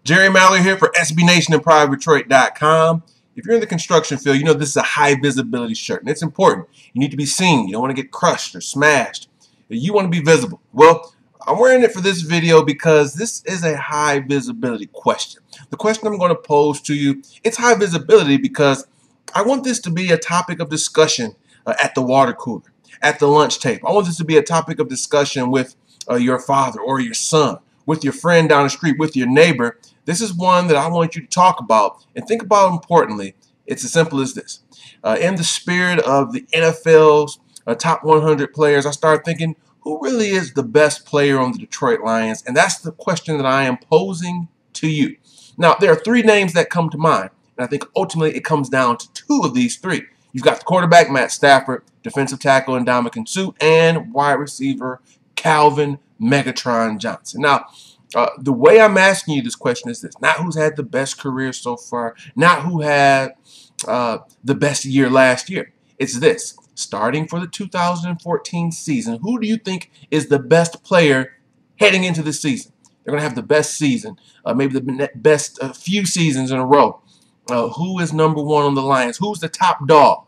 Jerry Mallory here for SB Nation and PrivateDetroit.com. If you're in the construction field, you know this is a high visibility shirt, and it's important. You need to be seen. You don't want to get crushed or smashed. You want to be visible. Well, I'm wearing it for this video because this is a high visibility question. The question I'm going to pose to you, it's high visibility because I want this to be a topic of discussion at the water cooler, at the lunch table. I want this to be a topic of discussion with your father or your son, with your friend down the street, with your neighbor. This is one that I want you to talk about and think about importantly. It's as simple as this. In the spirit of the NFL's top 100 players, I started thinking, who really is the best player on the Detroit Lions? And that's the question that I am posing to you. Now, there are three names that come to mind, and I think ultimately it comes down to two of these three. You've got the quarterback, Matt Stafford, defensive tackle, Ndamukong Suh, and wide receiver, Calvin Megatron Johnson. Now, the way I'm asking you this question is this. Not who's had the best career so far, not who had the best year last year. It's this. Starting for the 2014 season, who do you think is the best player heading into the season? They're going to have the best season, maybe the best few seasons in a row. Who is number one on the Lions? Who's the top dog?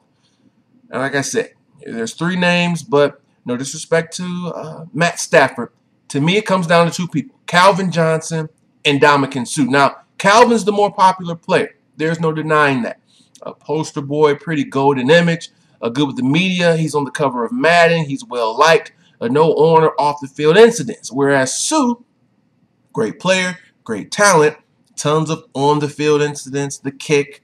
And like I said, there's three names, but no disrespect to Matt Stafford. To me, it comes down to two people, Calvin Johnson and Ndamukong Suh. Now, Calvin's the more popular player. There's no denying that. A poster boy, pretty golden image, good with the media. He's on the cover of Madden. He's well-liked. No on or off-the-field incidents. Whereas Suh, great player, great talent, tons of on-the-field incidents, the kick,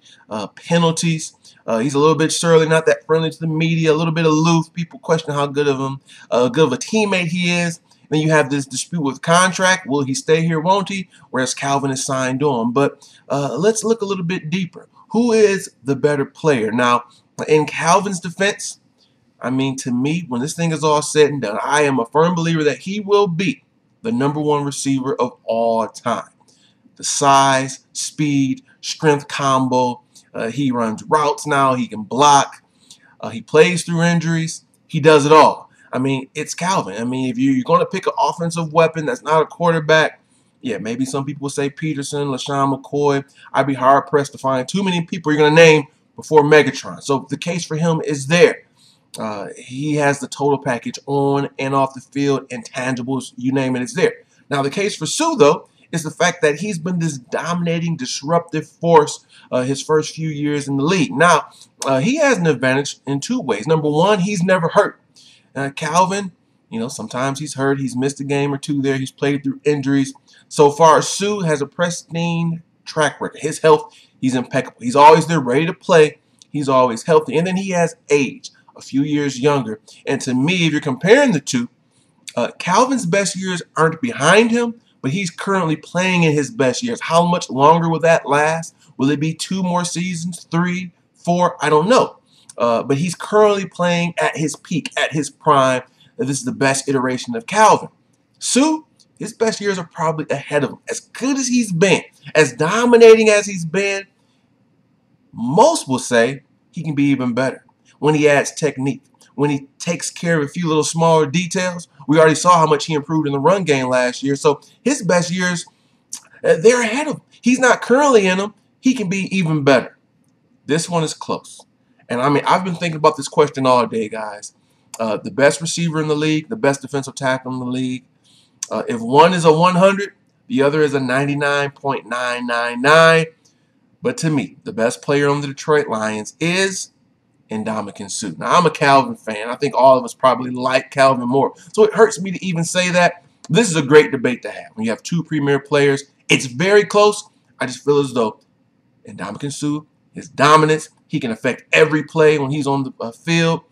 penalties. He's a little bit surly, not that friendly to the media, a little bit aloof. People question how good of a teammate he is. Then you have this dispute with contract. Will he stay here, won't he? Whereas Calvin is signed on. But let's look a little bit deeper. Who is the better player? Now, in Calvin's defense, I mean, to me, when this thing is all said and done, I am a firm believer that he will be the #1 receiver of all time. The size, speed, strength combo. He runs routes now. He can block. He plays through injuries. He does it all. I mean, it's Calvin. I mean, if you're going to pick an offensive weapon that's not a quarterback, yeah, maybe some people will say Peterson, LaShawn McCoy. I'd be hard-pressed to find too many people you're going to name before Megatron. So the case for him is there. He has the total package on and off the field, intangibles, you name it, it's there. Now, the case for Suh, though, is the fact that he's been this dominating, disruptive force his first few years in the league. Now, he has an advantage in two ways. Number one, he's never hurt. Calvin, you know, sometimes he's hurt. He's missed a game or two there. He's played through injuries. So far, Suh has a pristine track record. His health, he's impeccable. He's always there ready to play. He's always healthy. And then he has age, a few years younger. And to me, if you're comparing the two, Calvin's best years aren't behind him, but he's currently playing in his best years. How much longer will that last? Will it be 2 more seasons, 3, 4? I don't know. But he's currently playing at his peak, at his prime. This is the best iteration of Calvin. Suh, his best years are probably ahead of him. As good as he's been, as dominating as he's been, most will say he can be even better when he adds technique, when he takes care of a few little smaller details. We already saw how much he improved in the run game last year. So his best years, they're ahead of him. He's not currently in them. He can be even better. This one is close. And I mean, I've been thinking about this question all day, guys. The best receiver in the league, the best defensive tackle in the league. If one is a 100, the other is a 99.999. But to me, the best player on the Detroit Lions is Ndamukong Suh. Now, I'm a Calvin fan. I think all of us probably like Calvin more. So it hurts me to even say that. This is a great debate to have. When you have two premier players, it's very close. I just feel as though Ndamukong Suh, his dominance, he can affect every play when he's on the field.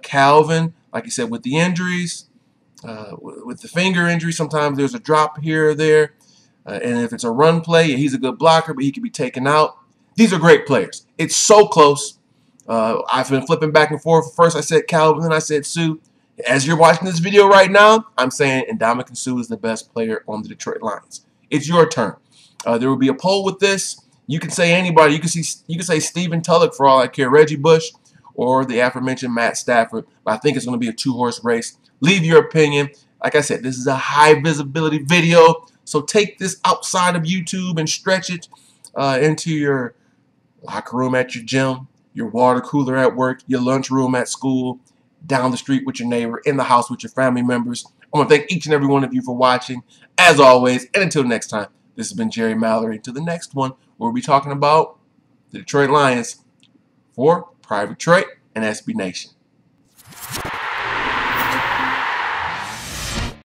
Calvin, like you said, with the injuries, with the finger injury, sometimes there's a drop here or there. And if it's a run play, yeah, he's a good blocker, but he can be taken out. These are great players. It's so close. I've been flipping back and forth. First I said Calvin, then I said Suh. As you're watching this video right now, I'm saying Ndamukong Suh is the best player on the Detroit Lions. It's your turn. There will be a poll with this. You can say anybody. You can say Stephen Tulloch for all I care, Reggie Bush, or the aforementioned Matt Stafford. But I think it's going to be a 2-horse race. Leave your opinion. Like I said, this is a high visibility video. So take this outside of YouTube and stretch it into your locker room at your gym, your water cooler at work, your lunchroom at school, down the street with your neighbor, in the house with your family members. I want to thank each and every one of you for watching, as always. And until next time, this has been Jerry Mallory. Until the next one, where we'll be talking about the Detroit Lions for Private Detroit and SB Nation.